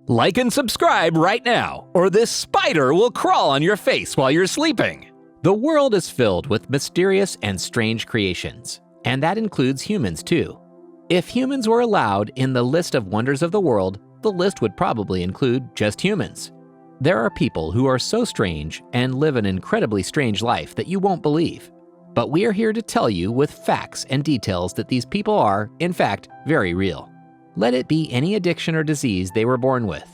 Like and subscribe right now, or this spider will crawl on your face while you're sleeping. The world is filled with mysterious and strange creations, and that includes humans too. If humans were allowed in the list of wonders of the world, the list would probably include just humans. There are people who are so strange and live an incredibly strange life that you won't believe. But we are here to tell you with facts and details that these people are, in fact, very real. Let it be any addiction or disease they were born with.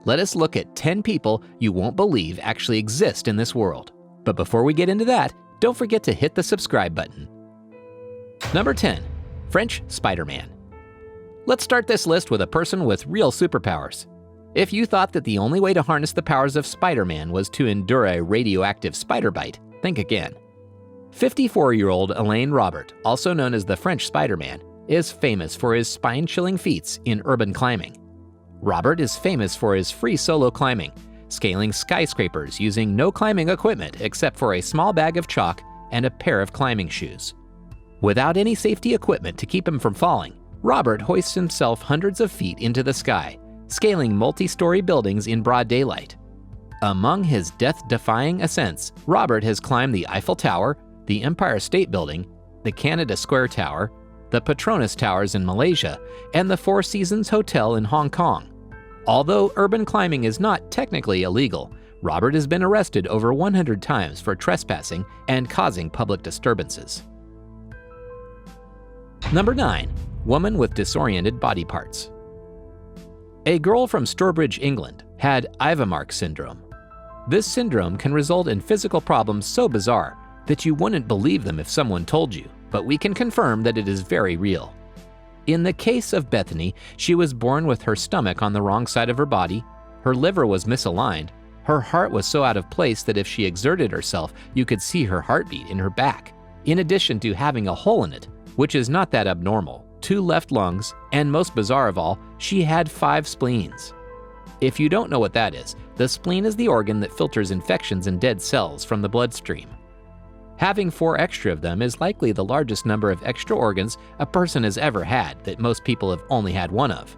Let us look at 10 people you won't believe actually exist in this world. But before we get into that, don't forget to hit the subscribe button. Number 10, French Spiderman. Let's start this list with a person with real superpowers. If you thought that the only way to harness the powers of Spider-Man was to endure a radioactive spider bite, think again. 54-year-old Alain Robert, also known as the French Spider-Man, is famous for his spine-chilling feats in urban climbing. Robert is famous for his free solo climbing, scaling skyscrapers using no climbing equipment except for a small bag of chalk and a pair of climbing shoes. Without any safety equipment to keep him from falling, Robert hoists himself hundreds of feet into the sky, scaling multi-story buildings in broad daylight. Among his death-defying ascents, Robert has climbed the Eiffel Tower, the Empire State Building, the Canada Square Tower, the Petronas Towers in Malaysia, and the Four Seasons Hotel in Hong Kong. Although urban climbing is not technically illegal, Robert has been arrested over 100 times for trespassing and causing public disturbances. Number 9, woman with disoriented body parts. A girl from Stourbridge, England, had Ivermark syndrome. This syndrome can result in physical problems so bizarre that you wouldn't believe them if someone told you, but we can confirm that it is very real. In the case of Bethany, she was born with her stomach on the wrong side of her body, her liver was misaligned, her heart was so out of place that if she exerted herself, you could see her heartbeat in her back, in addition to having a hole in it, which is not that abnormal, 2 left lungs, and most bizarre of all, she had 5 spleens. If you don't know what that is, the spleen is the organ that filters infections and dead cells from the bloodstream. Having 4 extra of them is likely the largest number of extra organs a person has ever had that most people have only had 1 of.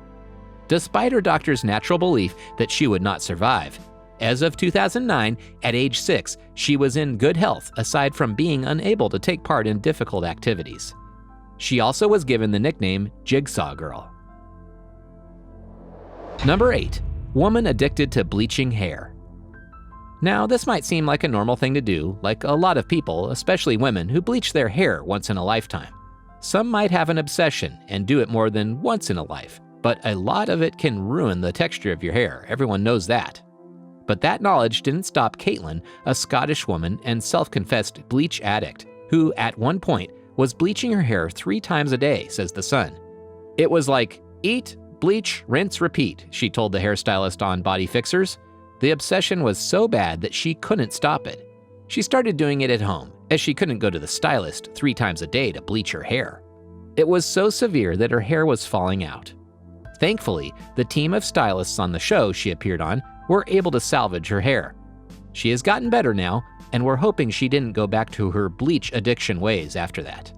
Despite her doctor's natural belief that she would not survive, as of 2009, at age 6, she was in good health aside from being unable to take part in difficult activities. She also was given the nickname Jigsaw Girl. Number 8, woman addicted to bleaching hair. Now, this might seem like a normal thing to do, like a lot of people, especially women, who bleach their hair once in a lifetime. Some might have an obsession and do it more than once in a life, but a lot of it can ruin the texture of your hair, everyone knows that. But that knowledge didn't stop Caitlin, a Scottish woman and self-confessed bleach addict, who at one point was bleaching her hair 3 times a day, says The Sun. It was like, eat, bleach, rinse, repeat, she told the hairstylist on Body Fixers. The obsession was so bad that she couldn't stop it. She started doing it at home, as she couldn't go to the stylist 3 times a day to bleach her hair. It was so severe that her hair was falling out. Thankfully, the team of stylists on the show she appeared on were able to salvage her hair. She has gotten better now, and we're hoping she didn't go back to her bleach addiction ways after that.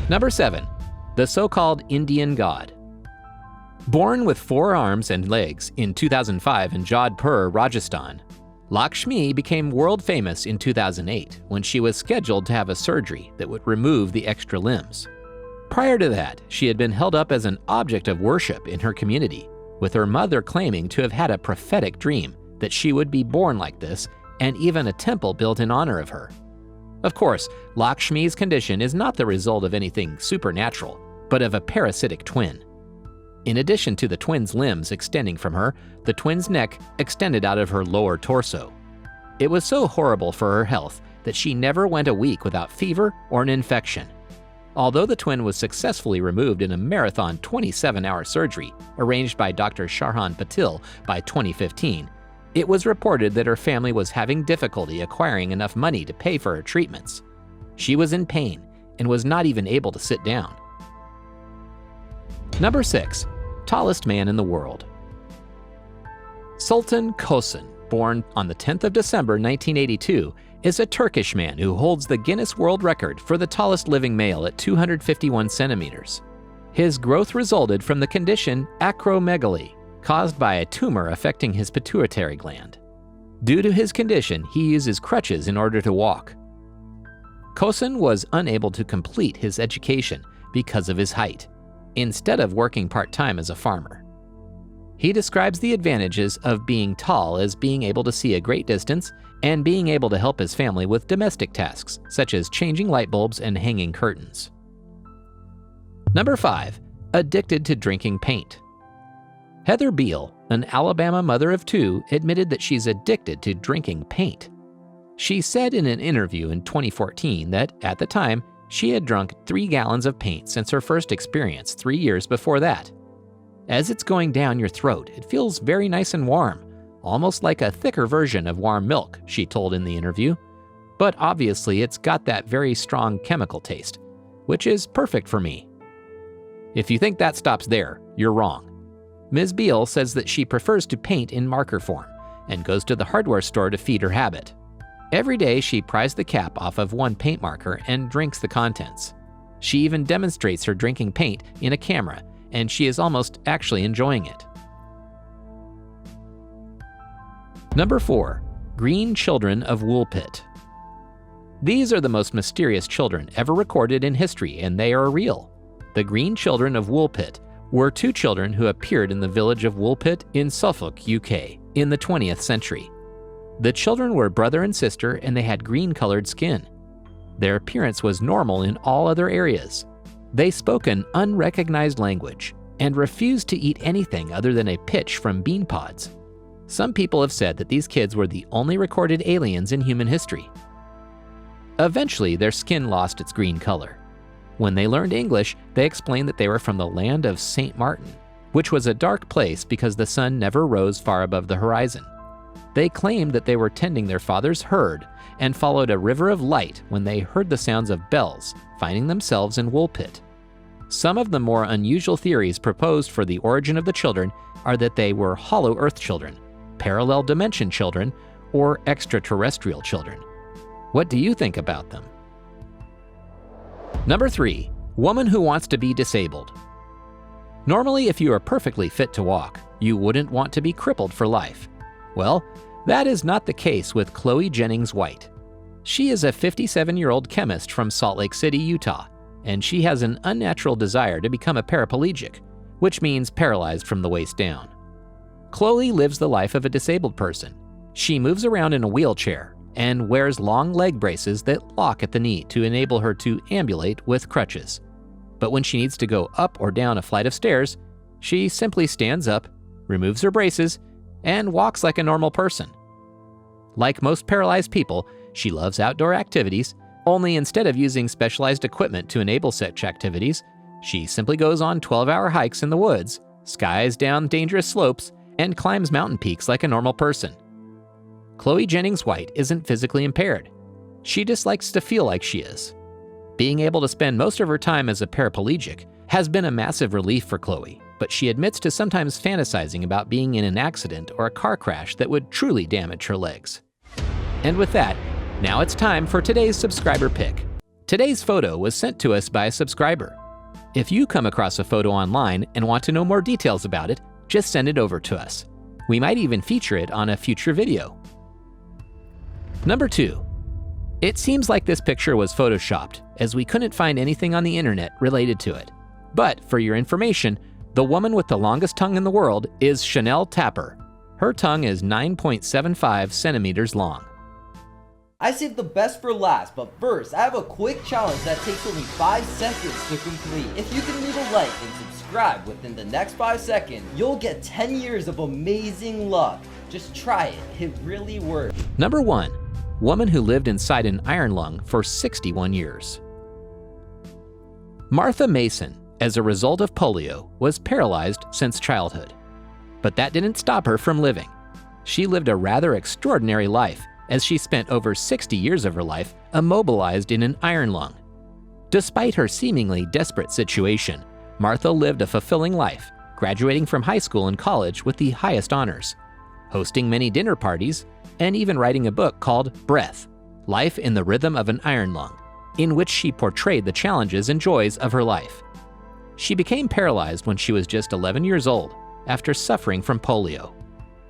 Number 7, the so-called Indian god. Born with 4 arms and legs in 2005 in Jodhpur, Rajasthan, Lakshmi became world famous in 2008 when she was scheduled to have a surgery that would remove the extra limbs. Prior to that, she had been held up as an object of worship in her community, with her mother claiming to have had a prophetic dream that she would be born like this, and even a temple built in honor of her. Of course, Lakshmi's condition is not the result of anything supernatural, but of a parasitic twin. In addition to the twin's limbs extending from her, the twin's neck extended out of her lower torso. It was so horrible for her health that she never went a week without fever or an infection. Although the twin was successfully removed in a marathon 27-hour surgery arranged by Dr. Sharhan Patil by 2015, it was reported that her family was having difficulty acquiring enough money to pay for her treatments. She was in pain and was not even able to sit down. Number 6, tallest man in the world. Sultan Kosun, born on the 10th of December 1982, is a Turkish man who holds the Guinness World Record for the tallest living male at 251 centimeters. His growth resulted from the condition acromegaly, caused by a tumor affecting his pituitary gland. Due to his condition, he uses crutches in order to walk. Kosin was unable to complete his education because of his height, instead of working part-time as a farmer. He describes the advantages of being tall as being able to see a great distance and being able to help his family with domestic tasks, such as changing light bulbs and hanging curtains. Number 5. Addicted to drinking paint. Heather Beal, an Alabama mother of 2, admitted that she's addicted to drinking paint. She said in an interview in 2014 that, at the time, she had drunk 3 gallons of paint since her first experience 3 years before that. As it's going down your throat, it feels very nice and warm, almost like a thicker version of warm milk, she told in the interview. But obviously it's got that very strong chemical taste, which is perfect for me. If you think that stops there, you're wrong. Ms. Beal says that she prefers to paint in marker form and goes to the hardware store to feed her habit. Every day she pries the cap off of one paint marker and drinks the contents. She even demonstrates her drinking paint in a camera, and she is almost actually enjoying it. Number 4. Green children of WOOLPIT. These are the most mysterious children ever recorded in history, and they are real. The green children of WOOLPIT were 2 children who appeared in the village of WOOLPIT in Suffolk, UK, in the 20th century. The children were brother and sister, and they had green-colored skin. Their appearance was normal in all other areas. They spoke an unrecognized language and refused to eat anything other than a pitch from bean pods. Some people have said that these kids were the only recorded aliens in human history. Eventually, their skin lost its green color. When they learned English, they explained that they were from the land of St. Martin, which was a dark place because the sun never rose far above the horizon. They claimed that they were tending their father's herd and followed a river of light when they heard the sounds of bells, finding themselves in WOOLPIT. Some of the more unusual theories proposed for the origin of the children are that they were hollow earth children, parallel dimension children, or extraterrestrial children. What do you think about them? Number 3. Woman who wants to be disabled. Normally, if you are perfectly fit to walk, you wouldn't want to be crippled for life. Well, that is not the case with Chloe Jennings White. She is a 57-year-old chemist from Salt Lake City, Utah, and she has an unnatural desire to become a paraplegic, which means paralyzed from the waist down. Chloe lives the life of a disabled person. She moves around in a wheelchair and wears long leg braces that lock at the knee to enable her to ambulate with crutches. But when she needs to go up or down a flight of stairs, she simply stands up, removes her braces, and walks like a normal person. Like most paralyzed people, she loves outdoor activities, only instead of using specialized equipment to enable such activities, she simply goes on 12-hour hikes in the woods, skies down dangerous slopes, and climbs mountain peaks like a normal person. Chloe Jennings White isn't physically impaired. She just likes to feel like she is. Being able to spend most of her time as a paraplegic has been a massive relief for Chloe, but she admits to sometimes fantasizing about being in an accident or a car crash that would truly damage her legs. And with that, now it's time for today's subscriber pick. Today's photo was sent to us by a subscriber. If you come across a photo online and want to know more details about it, just send it over to us. We might even feature it on a future video. Number 2. It seems like this picture was photoshopped, as we couldn't find anything on the internet related to it. But for your information, the woman with the longest tongue in the world is Chanel Tapper. Her tongue is 9.75 centimeters long. I saved the best for last, but first, I have a quick challenge that takes only 5 seconds to complete. If you can leave a like and subscribe within the next 5 seconds, you'll get 10 years of amazing luck. Just try it, it really works. Number 1. Woman who lived inside an iron lung for 61 years. Martha Mason, as a result of polio, was paralyzed since childhood. But that didn't stop her from living. She lived a rather extraordinary life, as she spent over 60 years of her life immobilized in an iron lung. Despite her seemingly desperate situation, Martha lived a fulfilling life, graduating from high school and college with the highest honors, hosting many dinner parties, and even writing a book called Breath: Life in the Rhythm of an Iron Lung, in which she portrayed the challenges and joys of her life. She became paralyzed when she was just 11 years old, after suffering from polio.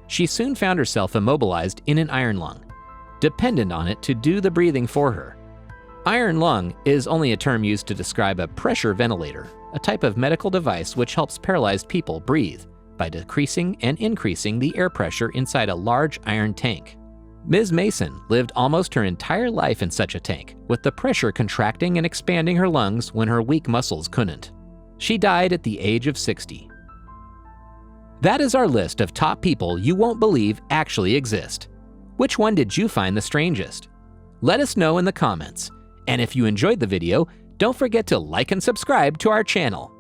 She soon found herself immobilized in an iron lung, dependent on it to do the breathing for her. Iron lung is only a term used to describe a pressure ventilator, a type of medical device which helps paralyzed people breathe by decreasing and increasing the air pressure inside a large iron tank. Ms. Mason lived almost her entire life in such a tank, with the pressure contracting and expanding her lungs when her weak muscles couldn't. She died at the age of 60. That is our list of top people you won't believe actually exist. Which one did you find the strangest? Let us know in the comments. And if you enjoyed the video, don't forget to like and subscribe to our channel.